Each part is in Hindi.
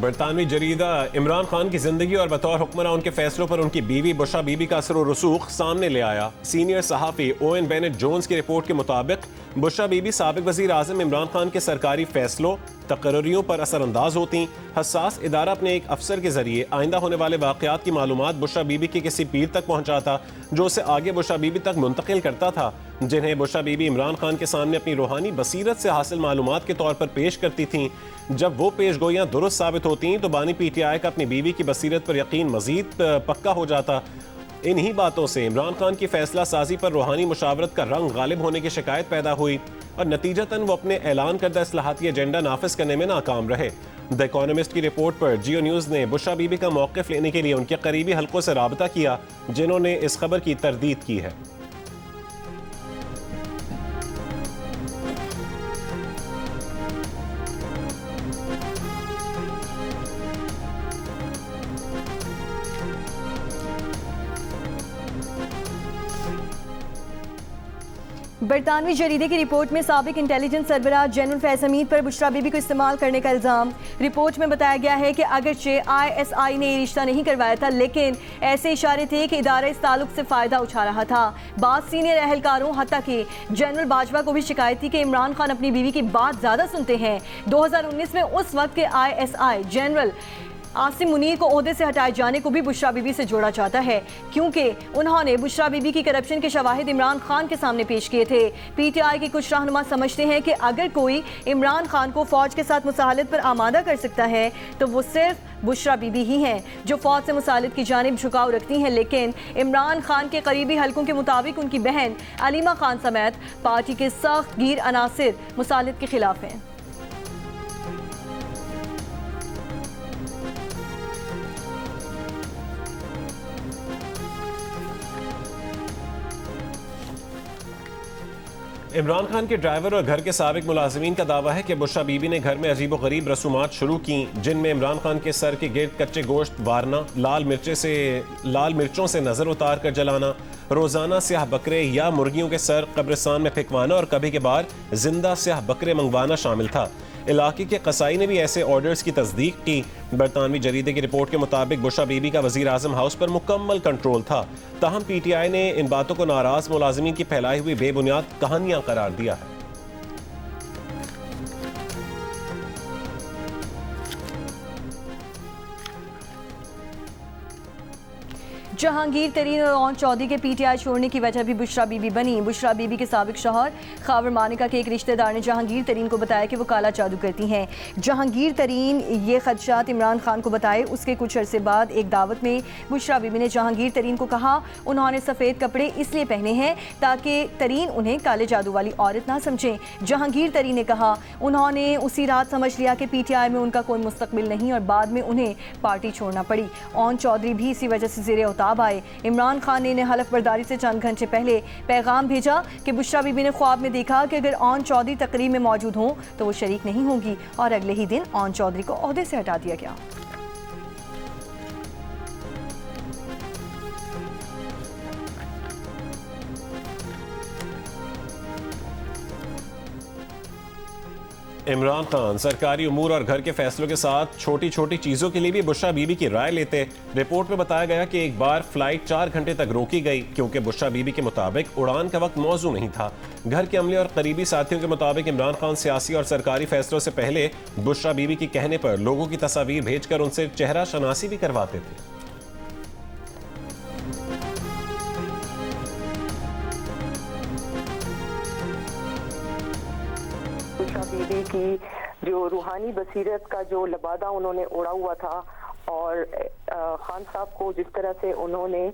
बरतानवी जरीदा इमरान खान की जिंदगी और बतौर हुक्मरान उनके फैसलों पर उनकी बीवी बुशरा बीबी का असर और रसूख सामने ले आया। सीनियर सहाफ़ी ओएन बेनेट जोन्स की रिपोर्ट के मुताबिक बुशरा बीबी साबिक वज़ीर आज़म इमरान खान के सरकारी फैसलों तकर्रियों पर असरअंदाज होती। हसास इदारा अपने एक अफसर के जरिए आइंदा होने वाले वाक़यात की मालूमात बुशरा बीबी के किसी पीर तक पहुँचाता, जो उसे आगे बुशरा बीबी तक मुंतकिल करता था, जिन्हें बुशरा बीबी इमरान खान के सामने अपनी रूहानी बसीरत से हासिल मालूमात के तौर पर पेश करती थीं। जब वो पेशगोइयाँ दुरुस्त साबित होती तो बानी PTI का अपनी बीवी की बसीरत पर यकीन मजीद पक्का हो जाता। इन्हीं बातों से इमरान खान की फैसला साजी पर रूहानी मुशावरत का रंग गालिब होने की शिकायत पैदा हुई और नतीजतन वो अपने ऐलान करदा इस्लाहाती एजेंडा नाफिज करने में नाकाम रहे। द इकोनॉमिस्ट की रिपोर्ट पर जियो न्यूज़ ने बुशरा बीबी का मौक़िफ़ लेने के लिए उनके करीबी हलकों से राबता किया, जिन्होंने इस खबर की तरदीद की है। बरतानवी जरीदे की रिपोर्ट में साबिक इंटेलिजेंस सरबराह जनरल फैज़ हमीद पर बुशरा बीबी को इस्तेमाल करने का इल्ज़ाम। रिपोर्ट में बताया गया है कि अगरचे ISI ने रिश्ता नहीं करवाया था, लेकिन ऐसे इशारे थे कि इदारा इस ताल्लुक से फ़ायदा उठा रहा था। बाद सीनियर अहलकारों हत्ता कि जनरल बाजवा को भी शिकायत थी कि इमरान खान अपनी बीवी की बात ज़्यादा सुनते हैं। 2019 में उस वक्त के ISI जनरल आसिम मुनीर को ओहदे से हटाए जाने को भी बुशरा बीबी से जोड़ा चाहता है, क्योंकि उन्होंने बुशरा बीबी की करप्शन के शवाहिद इमरान खान के सामने पेश किए थे। PTI के कुछ रहनुमा समझते हैं कि अगर कोई इमरान खान को फौज के साथ मुसाहलत पर आमादा कर सकता है तो वो सिर्फ बुशरा बीबी ही हैं जो फौज से मुसाहलत की जानिब झुकाव रखती हैं। लेकिन इमरान खान के करीबी हलकों के मुताबिक उनकी बहन अलीमा खान समेत पार्टी के सख्त गिर अनासिर मुसाहलत के खिलाफ हैं। इमरान खान के ड्राइवर और घर के साबिक मुलाजिमीन का दावा है कि बुशरा बीबी ने घर में अजीब व गरीब रसूमात शुरू की, जिनमें इमरान खान के सर के गिर्द कच्चे गोश्त वारना, लाल मिर्चों से नज़र उतार कर जलाना, रोज़ाना स्याह बकरे या मुर्गियों के सर कब्रिस्तान में फेंकवाना और कभी कभार जिंदा स्याह बकरे मंगवाना शामिल था। इलाके के कसाई ने भी ऐसे ऑर्डर्स की तस्दीक की। बरतानवी जरीदे की रिपोर्ट के मुताबिक बुशरा बीबी का वज़ीर आज़म हाउस पर मुकम्मल कंट्रोल था। ताहम PTI ने इन बातों को नाराज मुलाजिमीन की फैलाई हुई बेबुनियाद कहानियां करार दिया है। जहांगीर तरीन और ओन चौधरी के PTI छोड़ने की वजह भी बुशरा बीबी बनी। बुशरा बीबी के साबिक शौहर खावर मानिका के एक रिश्तेदार ने जहांगीर तरीन को बताया कि वो काला जादू करती हैं। जहांगीर तरीन ये खदशात इमरान खान को बताए। उसके कुछ अरसे बाद एक दावत में बुशरा बीबी ने जहांगीर तरीन को कहा उन्होंने सफ़ेद कपड़े इसलिए पहने हैं ताकि तरीन उन्हें काले जादू वाली औरत ना समझें। जहांगीर तरीन ने कहा उन्होंने उसी रात समझ लिया कि PTI में उनका कोई मुस्तकबिल नहीं और बाद में उन्हें पार्टी छोड़ना पड़ी। ओन चौधरी भी इसी वजह से ज़ेरे उताब आए। इमरान खान ने इन्हें हलफ बर्दारी से चंद घंटे पहले पैगाम भेजा कि बुशरा बीबी ने ख्वाब में देखा कि अगर ओन चौधरी तकरीब में मौजूद हों तो वो शरीक नहीं होंगी और अगले ही दिन ओन चौधरी को ओहदे से हटा दिया गया। इमरान खान सरकारी उमूर और घर के फैसलों के साथ छोटी छोटी चीज़ों के लिए भी बुशरा बीबी की राय लेते। रिपोर्ट में बताया गया कि एक बार फ्लाइट 4 घंटे तक रोकी गई क्योंकि बुशरा बीबी के मुताबिक उड़ान का वक्त मौजू नहीं था। घर के अमले और करीबी साथियों के मुताबिक इमरान खान सियासी और सरकारी फैसलों से पहले बुशरा बीबी के कहने पर लोगों की तस्वीर भेजकर उनसे चेहरा शनासी भी करवाते थे। बीबी की जो रूहानी बसीरत का जो लबादा उन्होंने उड़ा हुआ था और खान साहब को जिस तरह से उन्होंने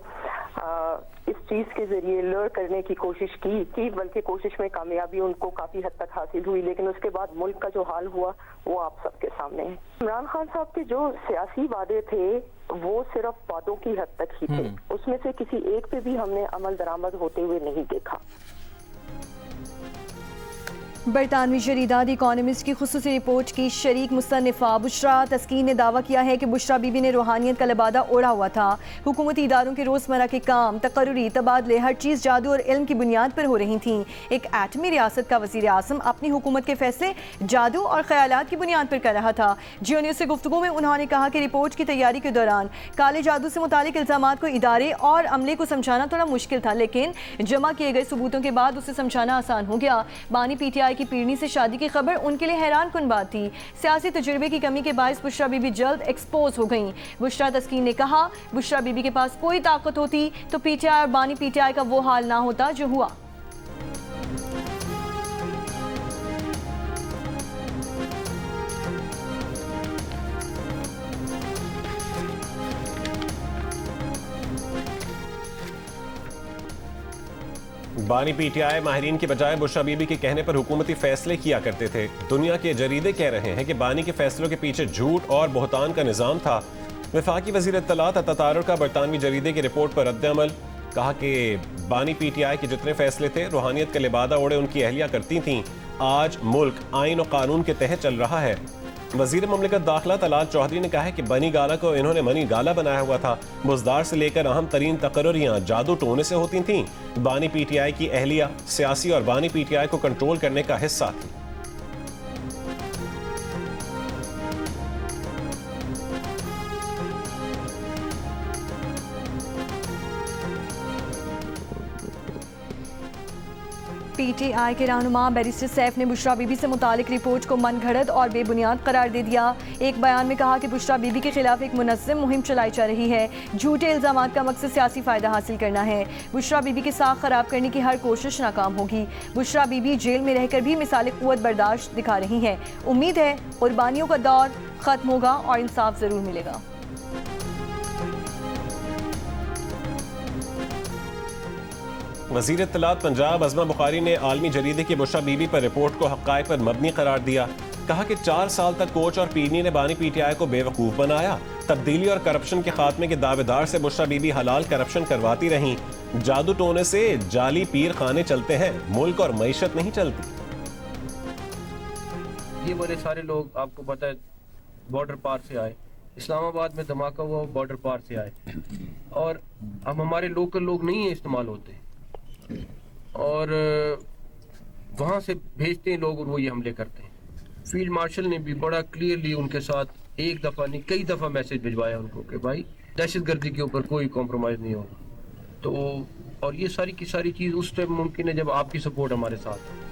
इस चीज़ के ज़रिए लड़ करने की कोशिश की बल्कि कोशिश में कामयाबी उनको काफ़ी हद तक हासिल हुई, लेकिन उसके बाद मुल्क का जो हाल हुआ वो आप सबके सामने है। इमरान खान साहब के जो सियासी वादे थे वो सिर्फ वादों की हद तक ही थे, उसमें से किसी एक पे भी हमने अमल दरामद होते हुए नहीं देखा। बरतानवी जरीदा द इकॉनमिस्ट की खुसूसी रिपोर्ट की शरीक मुसन्निफा बुशरा तस्कीन ने दावा किया है कि बुशरा बीबी ने रूहानियत का लबादा ओढ़ा हुआ था। हुकूमती इदारों के रोज़मर्रा के काम, तकर्रुरी, तबादले, हर चीज़ जादू और इल्म की बुनियाद पर हो रही थी। एक एटमी रियासत का वज़ीर आज़म अपनी हुकूमत के फैसले जादू और ख्यालात की बुनियाद पर कर रहा था। जियो न्यूज़ से गुफ्तगू में उन्होंने कहा कि रिपोर्ट की तैयारी के दौरान काले जादू से मुतालिक इल्ज़ामात को इदारे और अमले को समझाना थोड़ा मुश्किल था, लेकिन जमा किए गए सबूतों के बाद उसे समझाना आसान हो गया। बानी PTI की पीढ़ी से शादी की खबर उनके लिए हैरान कुन बात थी। सियासी तजुर्बे की कमी के बायस बुशरा बीबी जल्द एक्सपोज हो गईं। बुशरा तस्कीन ने कहा, बुशरा बीबी के पास कोई ताकत होती तो PTI और बानी PTI का वो हाल ना होता जो हुआ। बानी PTI माहिरीन के बजाय बुशरा बीबी के कहने पर हुकूमती फैसले किया करते थे। दुनिया के जरीदे कह रहे हैं कि बानी के फैसलों के पीछे झूठ और बोहतान का निज़ाम था। वफाकी वज़ीर इत्तलात अतातारुर का बरतानवी जरीदे की रिपोर्ट पर रद्द-ए-अमल, कहा कि बानी PTI के जितने फैसले थे रूहानियत का लिबादा ओढ़े उनकी अहलिया करती थीं। आज मुल्क आइन और कानून के तहत चल रहा है। वज़ीर ममलिकत दाखिला तलाल चौधरी ने कहा है कि बनी गाला को इन्होंने मनी गाला बनाया हुआ था। बुजदार से लेकर अहम तरीन तकर्रुरियां जादू टोने से होती थीं। बानी PTI की अहलिया सियासी और बानी PTI को कंट्रोल करने का हिस्सा थी। PTI के रहनुमा बैरिस्टर सैफ ने बुशरा बीबी से मुतालिक रिपोर्ट को मनगढ़ंत और बेबुनियाद करार दे दिया। एक बयान में कहा कि बुशरा बीबी के खिलाफ एक मुनज़्ज़म मुहिम चलाई जा रही है। झूठे इल्ज़ामात का मकसद सियासी फ़ायदा हासिल करना है। बुशरा बीबी की साख ख़राब करने की हर कोशिश नाकाम होगी। बुशरा बीबी जेल में रहकर भी मिसाल क़ुव्वत बर्दाश्त दिखा रही हैं। उम्मीद है कुर्बानियों का दौर ख़त्म होगा और इंसाफ ज़रूर मिलेगा। वज़ीर इत्तलात पंजाब अज़मा बुखारी ने आलमी जरीदे की बुशरा बीबी पर रिपोर्ट को हक़ाइक़ पर मबनी करार दिया। कहा कि 4 साल तक कोच और पीनी ने बानी PTI को बेवकूफ़ बनाया। तब्दीली और करप्शन के खात्मे के दावेदार से बुशरा बीबी हलाल करप्शन करवाती रहीं। जादू टोने से जाली पीर खाने चलते हैं, मुल्क और मईशत नहीं चलती। ये बड़े सारे लोग आपको पता है बॉर्डर पार से आए, इस्लामाबाद में धमाका हुआ बॉर्डर पार से आए, और अब हमारे लोकल लोग नहीं है इस्तेमाल होते और वहाँ से भेजते हैं लोग और वो ये हमले करते हैं। फील्ड मार्शल ने भी बड़ा क्लियरली उनके साथ एक दफ़ा नहीं कई दफ़ा मैसेज भिजवाया उनको कि भाई दहशतगर्दी के ऊपर कोई कॉम्प्रोमाइज़ नहीं होगा। तो और ये सारी की सारी चीज़ उस टाइम मुमकिन है जब आपकी सपोर्ट हमारे साथ है।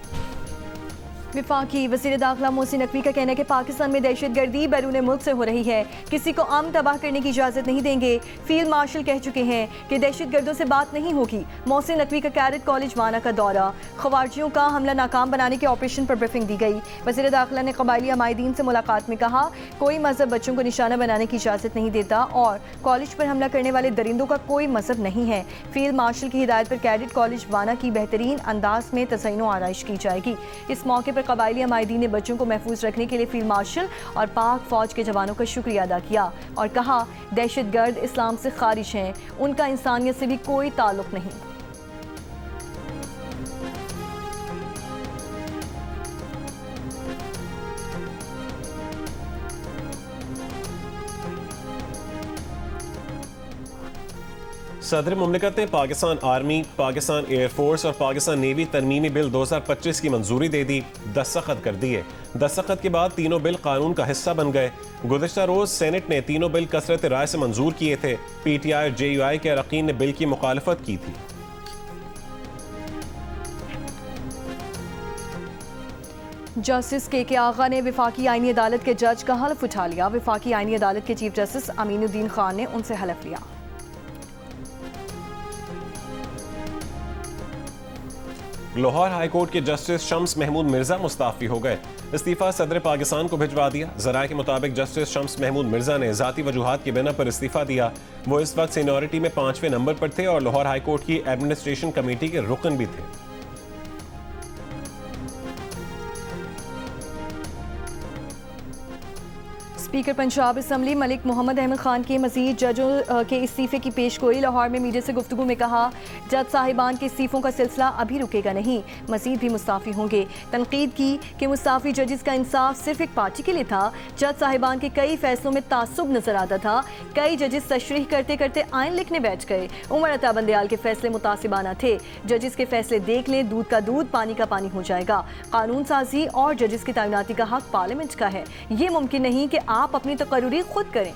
वफाकी वज़ीर दाखिला मोहसिन नकवी का कहना है कि पाकिस्तान में दहशतगर्दी बैरून मुल्क से हो रही है, किसी को अमन तबाह करने की इजाज़त नहीं देंगे। फील्ड मार्शल कह चुके हैं कि दहशतगर्दों से बात नहीं होगी। मोहसिन नकवी का कैडेट कॉलेज वाना का दौरा, खवारजियों का हमला नाकाम बनाने के ऑपरेशन पर ब्रीफिंग दी गई। वज़ीर दाखिला ने कबायली अमायदीन से मुलाकात में कहा, कोई मजहब बच्चों को निशाना बनाने की इजाज़त नहीं देता और कॉलेज पर हमला करने वाले दरिंदों का कोई मजहब नहीं है। फील्ड मार्शल की हिदायत पर कैडेट कॉलेज वाना की बेहतरीन अंदाज में तज़य्युन आराइश की जाएगी। इस मौके पर कबायली अमायदीन ने बच्चों को महफूज रखने के लिए फील्ड मार्शल और पाक फौज के जवानों का शुक्रिया अदा किया और कहा, दहशतगर्द इस्लाम से खारिज हैं, उनका इंसानियत से भी कोई ताल्लुक नहीं। सदर मुमलिकत ने पाकिस्तान आर्मी, पाकिस्तान एयरफोर्स और पाकिस्तान नेवी तरमीमी बिल 2025 की मंजूरी दे दी, दस्तखत कर दिए। दस्तखत के बाद तीनों बिल कानून का हिस्सा बन गए। गुज़िश्ता रोज सेनेट ने तीनों बिल कसरत राय से मंजूर किए थे। PTI और JUI के अरकान ने बिल की मुखालफत की थी। जस्टिस के आगा ने वफाकी आईनी अदालत के जज का हल्फ उठा लिया। वफाकी आईनी अदालत के चीफ जस्टिस अमीनुद्दीन खान ने उनसे हल्फ लिया। लाहौर हाई कोर्ट के जस्टिस शम्स महमूद मिर्जा मुस्ताफी हो गए। इस्तीफा सदर पाकिस्तान को भिजवा दिया। ज़राए के मुताबिक जस्टिस शम्स महमूद मिर्जा ने ज़ाती वजूहात की बिना पर इस्तीफा दिया। वो इस वक्त सीनियरिटी में 5वें नंबर पर थे और लाहौर हाई कोर्ट की एडमिनिस्ट्रेशन कमेटी के रुकन भी थे। स्पीकर पंजाब असम्बली मलिक मोहम्मद अहमद खान की मजीद जजों के इस्तीफे की पेशगोई। लाहौर में मीडिया से गुफ्तगू में कहा, जज साहिबान के इस्तीफों का सिलसिला अभी रुकेगा नहीं, मजीद भी मुस्ताफ़ी होंगे। तनकीद की कि मुस्ताफ़ी जजेस का इंसाफ सिर्फ एक पार्टी के लिए था। जज साहिबान के कई फैसलों में तासुब नजर आता था। कई जजेस तशरीह करते करते आइन लिखने बैठ गए। उमर अता बंदयाल के फैसले मुतासिबाना थे। जजेस के फैसले देख लें, दूध का दूध पानी का पानी हो जाएगा। कानून साजी और जजेस की तैनाती का हक पार्लियामेंट का है। ये मुमकिन नहीं कि आप अपनी तकर्रुरी खुद करें।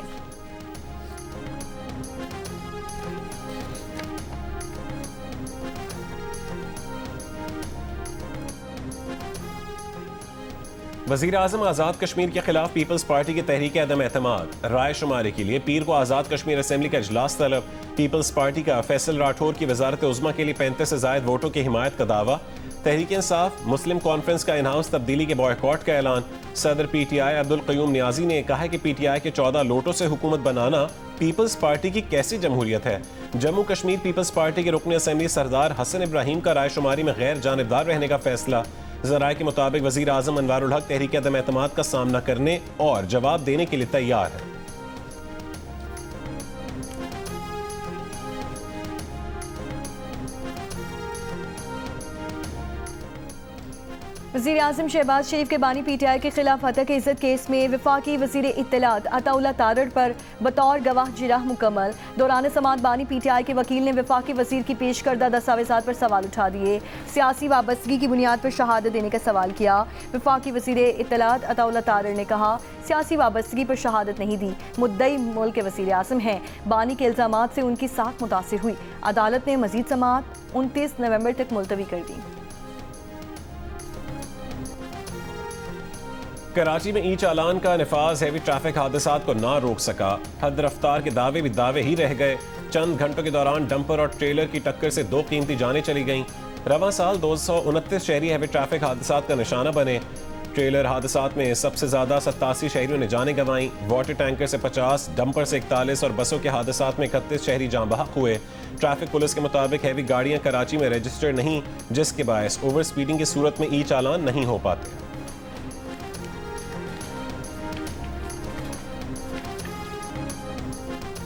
वज़ीर आज़म आज़ाद कश्मीर के खिलाफ पीपल्स पार्टी की तहरीक अदम एतमाद। राय शुमारी के लिए पीर को आज़ाद कश्मीर असेंबली का इजलास तलब। पीपल्स पार्टी का फैसल राठौर की वजारत उज़्मा के लिए 35 से ज़ायद वोटों की हिमायत का दावा। तहरीक इंसाफ मुस्लिम कॉन्फ्रेंस का इन हाउस तब्दीली के बॉयकॉट का ऐलान। सदर PTI अब्दुल क़य्यूम नियाज़ी ने कहा है कि PTI के 14 लोटों से हुकूमत बनाना पीपल्स पार्टी की कैसी जमहूरियत है। जम्मू कश्मीर पीपल्स पार्टी के रुकन असेंबली सरदार हसन इब्राहिम का राय शुमारी में गैर जानिबदार रहने का फैसला। ज़राए के मुताबिक वज़ीर आज़म अनवारुल हक तहरीक अदम एतमाद का सामना करने और जवाब देने के लिए तैयार है। वज़ीर आज़म शहबाज शरीफ के बानी PTI के खिलाफ हतक इज़्ज़त केस में वफाकी वज़ीर इत्तलात अताउल्लाह तारड़ पर बतौर गवाह जिरह मुकम्मल। दौरान समाअत बानी PTI के वकील ने वफाकी वज़ीर की पेश करदा दस्तावेज़ात पर सवाल उठा दिए। सियासी वाबस्तगी की बुनियाद पर शहादत देने का सवाल किया। वफाकी वज़ीर इत्तलात अताउल्लाह तारड़ ने कहा, सियासी वाबस्तगी पर शहादत नहीं दी, मुद्दई मुल्क के वज़ीर आज़म हैं। बानी के इल्ज़ामात से उनकी साख मुतासिर हुई। अदालत ने मज़ीद समाअत 29 नवंबर तक मुलतवी कर दी। कराची में ई चालान का नफाज हैवी ट्रैफिक हादसात को ना रोक सका। हद रफ्तार के दावे भी दावे ही रह गए। चंद घंटों के दौरान डंपर और ट्रेलर की टक्कर से 2 कीमती जानें चली गईं। रवां साल 229 शहरी हैवी ट्रैफिक हादसात का निशाना बने। ट्रेलर हादसात में सबसे ज्यादा 87 शहरियों ने जानें गंवाई। वाटर टैंकर से 50, डंपर से 41 और बसों के हादसात में 31 शहरी जाँ बहक हुए। ट्रैफिक पुलिस के मुताबिक हैवी गाड़ियां कराची में रजिस्टर्ड नहीं, जिसके बायस ओवर स्पीडिंग की सूरत में ई चालान नहीं हो पाते।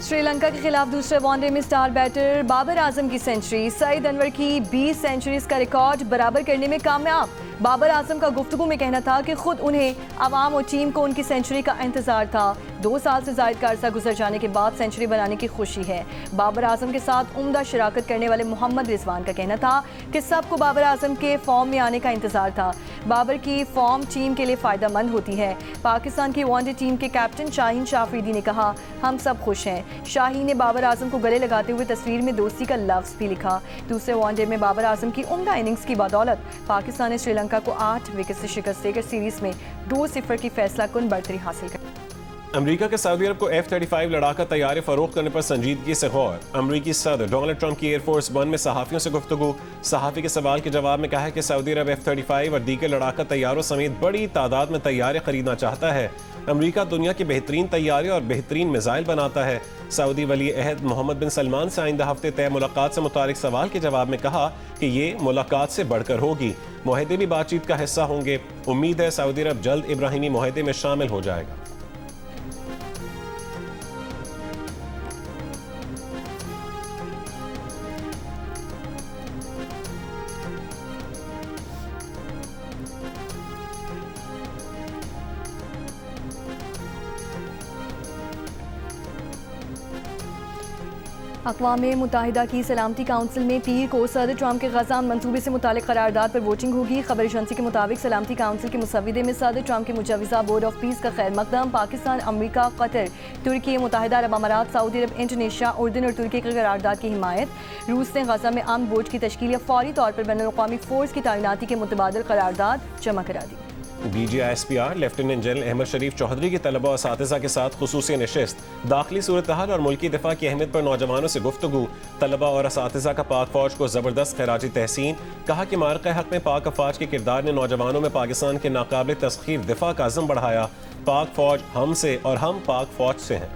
श्रीलंका के खिलाफ दूसरे वनडे में स्टार बैटर बाबर आजम की सेंचुरी। सईद अनवर की 20 सेंचुरीज का रिकॉर्ड बराबर करने में कामयाब। बाबर आजम का गुफ्तगू में कहना था कि खुद उन्हें, अवाम और टीम को उनकी सेंचुरी का इंतजार था। 2 साल से ज़ायद का अरसा गुजर जाने के बाद सेंचुरी बनाने की खुशी है। बाबर आजम के साथ उम्दा शराकत करने वाले मोहम्मद रिजवान का कहना था कि सबको बाबर आजम के फॉर्म में आने का इंतजार था। बाबर की फॉर्म टीम के लिए फ़ायदेमंद होती है। पाकिस्तान की वनडे टीम के कैप्टन शाहीन शाफरीदी ने कहा, हम सब खुश हैं। शाहीन ने बाबर आजम को गले लगाते हुए तस्वीर में दोस्ती का लफ्ज़ भी लिखा। दूसरे वनडे में बाबर आजम की उम्दा इनिंग्स की बदौलत पाकिस्तान ने श्रीलंका को 8 विकेट से शिकस्त देकर सीरीज में 2-0 की फैसला कुन बढ़तरी हासिल कर। अमेरिका के सऊदी अरब को F-35 लड़ाका तैयारे फरोख्त करने पर संजीदगी से गौर। अमेरिकी सदर डोनाल्ड ट्रंप की एयरफोर्स 1 में सहाफ़ियों से गुफ्तगू। सहाफ़ी के सवाल के जवाब में कहा है कि सऊदी अरब F-35 और दीगर लड़ाका तैयारों समेत बड़ी तादाद में तैयारे खरीदना चाहता है। अमेरिका दुनिया के बेहतरीन तैयारे और बेहतरीन मिसाइल बनाता है। सऊदी वली अहद मोहम्मद बिन सलमान से आइंदा हफ्ते तय मुलाकात से मुतालिक सवाल के जवाब में कहा कि ये मुलाकात से बढ़कर होगी। मुआहदे भी बातचीत का हिस्सा होंगे। उम्मीद है सऊदी अरब जल्द इब्राहिमी मुआहदे में शामिल हो जाएगा। अक़वाम मुत्तहिदा की सलामती काउंसिल में पीर को सदर ट्रंप के गज़ा मंसूबे से मुतालिक करारदाद पर वोटिंग होगी। खबर एजेंसी के मुताबिक सलामती काउंसिल के मुसव्विदे में सदर ट्रंप के मुजवज़ा बोर्ड ऑफ पीस का खैर मकदम पाकिस्तान, अमरीका, कतर, तुर्की, मुत्तहिदा अरब अमारात, सऊदी अरब, इंडोनेशिया, उर्दन और तुर्की के करारदाद की हिमायत। रूस ने गज़ा में आर्म्ड बोर्ड की तश्कील या फौरी तौर पर बैनुल-अक़वामी फोर्स की तैनाती के मुतबादिल करारदाद जमा करा दी। DGISPR लेफ्टिनेंट जनरल अहमद शरीफ चौधरी की तलबा और असातिज़ा के साथ खुसूसी नशिस्त। दाखिली सूरत हाल और मुल्की दिफा की अहमियत पर नौजवानों से गुफ्तगू। तलबा और असातिज़ा का पाक फौज को ज़बरदस्त खिराजी तहसीन। कहा कि मार्का हक में पाक अफवाज के किरदार ने नौजवानों में पाकिस्तान के नाकाबिल तस्खीर दिफा का अज़म बढ़ाया। पाक फौज हमसे और हम पाक फौज से हैं।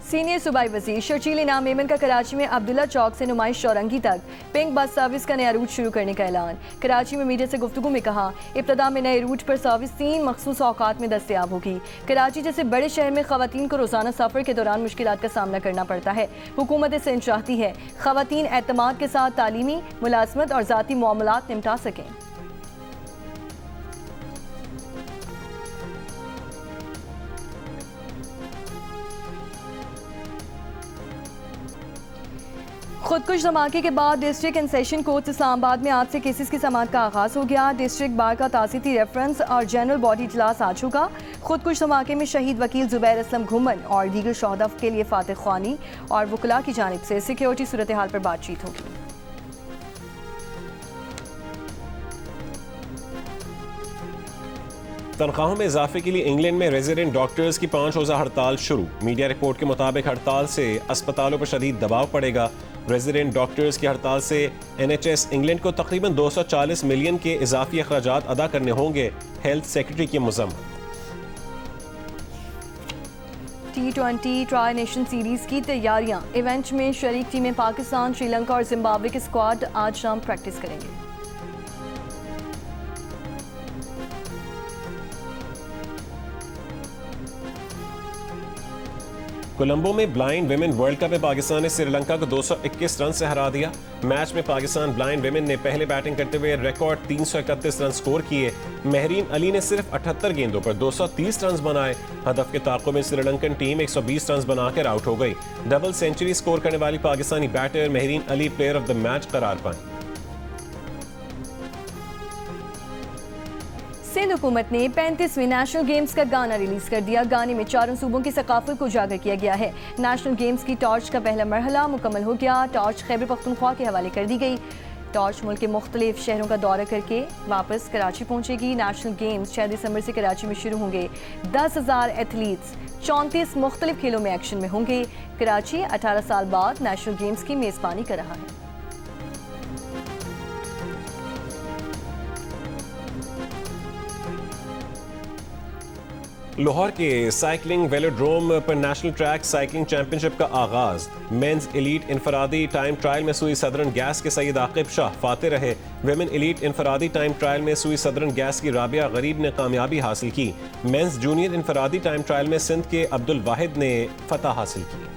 सीनियर सूबाई वजीर शर्जील इनाम मेमन का कराची में अब्दुल्ला चौक से नुमाइश चौरंगी तक पिंक बस सर्विस का नया रूट शुरू करने का ऐलान। कराची में मीडिया से गुफ्तगू में कहा, इब्तदा में नए रूट पर सर्विस 3 मखसूस औकात में दस्तयाब होगी। कराची जैसे बड़े शहर में खवातीन को रोजाना सफर के दौरान मुश्किलात का सामना करना पड़ता है। हुकूमत सिंध चाहती है खवातीन एतमाद के साथ तालीमी, मुलाजमत और ज़ाती मामलात निपटा सकें। खुदकुश धमाके के बाद district and session court Islamabad में आज से केसेस की समाअत का आगाज हो गया। डिस्ट्रिक्ट बार का तासीती रेफरेंस और जनरल बॉडी इजलास आज होगा। खुदकुश धमाके में शहीद वकील जुबैर असलम घुमन और दीगर शहदा के लिए फातिह ख्वानी और वकला की जानिब से सिक्योरिटी सूरत हाल पर बातचीत होगी। तनख्वाहों में इजाफे के लिए इंग्लैंड में रेजिडेंट डॉक्टर्स की 5 रोज़ा हड़ताल शुरू। मीडिया रिपोर्ट के मुताबिक हड़ताल से अस्पतालों पर शदीद दबाव पड़ेगा। रेजिडेंट डॉक्टर्स की हड़ताल से NHS इंग्लैंड को तकरीबन 240 मिलियन के इजाफी अखराजात अदा करने होंगे, हेल्थ सेक्रेटरी की मज़म्मत। T20 ट्राई नेशन सीरीज की तैयारियां। इवेंट में शरीक टीमें पाकिस्तान, श्रीलंका और जिम्बाब्वे के स्क्वाड आज शाम प्रैक्टिस करेंगे। कोलंबो में ब्लाइंड विमेन वर्ल्ड कप में पाकिस्तान ने श्रीलंका को 221 रन से हरा दिया। मैच में पाकिस्तान ब्लाइंड विमेन ने पहले बैटिंग करते हुए रिकॉर्ड 331 रन स्कोर किए। महरीन अली ने सिर्फ 78 गेंदों पर 230 रन बनाए। हदफ के ताक़ुब में श्रीलंकन टीम 120 रन बनाकर आउट हो गई। डबल सेंचुरी स्कोर करने वाली Pakistani batter Mahreen Ali player of the match करार पाई। सिंध हुकूमत ने 35वीं नेशनल गेम्स का गाना रिलीज कर दिया। गाने में चारों सूबों की सकाफत को उजागर किया गया है। नेशनल गेम्स की टॉर्च का पहला मरहला मुकम्मल हो गया। टॉर्च खैबर पख्तूनख्वा के हवाले कर दी गई। टॉर्च मुल्क के मुख्तलिफ शहरों का दौरा करके वापस कराची पहुंचेगी। नेशनल गेम्स 6 दिसंबर से कराची में शुरू होंगे। 10,000 एथलीट्स 34 मुख्तलिफ खेलों में एक्शन में होंगे। कराची 18 साल बाद नेशनल गेम्स की मेजबानी कर रहा है। लाहौर के साइकिलिंग वेलोड्रोम पर नेशनल ट्रैक साइकिलिंग चैंपियनशिप का आगाज। मेंस एलीट इंफरादी टाइम ट्रायल में सुई सदरन गैस के सईद आकिब शाह फाते रहे। वेमेन एलीट इंफरादी टाइम ट्रायल में सुई सदरन गैस की राबिया गरीब ने कामयाबी हासिल की। मेंस जूनियर इंफरादी टाइम ट्रायल में सिंध के अब्दुल वाहिद ने फतह हासिल की।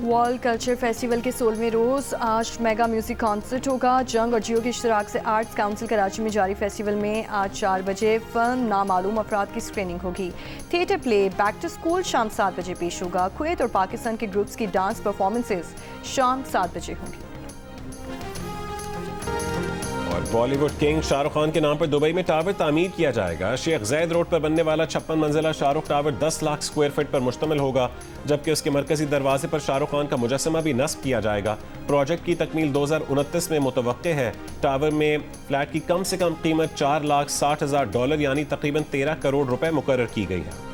वर्ल्ड कल्चर फेस्टिवल के 16वें रोज़ आज मेगा म्यूजिक कॉन्सर्ट होगा। जंग और जियो के इश्तराक से आर्ट्स काउंसिल कराची में जारी फेस्टिवल में आज 4 बजे फिल्म नामालूम अफराद की स्क्रीनिंग होगी। Theatre play back to school शाम 7 बजे पेश होगा। कुवैत और पाकिस्तान के ग्रुप्स की डांस परफॉर्मेंसेस शाम 7 बजे होंगी। बॉलीवुड किंग शाहरुख खान के नाम पर दुबई में टावर तामीर किया जाएगा। शेख ज़ैद रोड पर बनने वाला 56 मंजिला Shahrukh tower 10 lakh square feet पर मुश्तमिल होगा, जबकि उसके मरकजी दरवाजे पर शाहरुख खान का मुजस्समा भी नस्ब किया जाएगा। प्रोजेक्ट की तकमील 2029 में मुतवक्के है। टावर में फ्लैट की कम से कम कीमत $4,60,000 यानी तकरीबन 13 करोड़ रुपए मुकर्रर की गई है।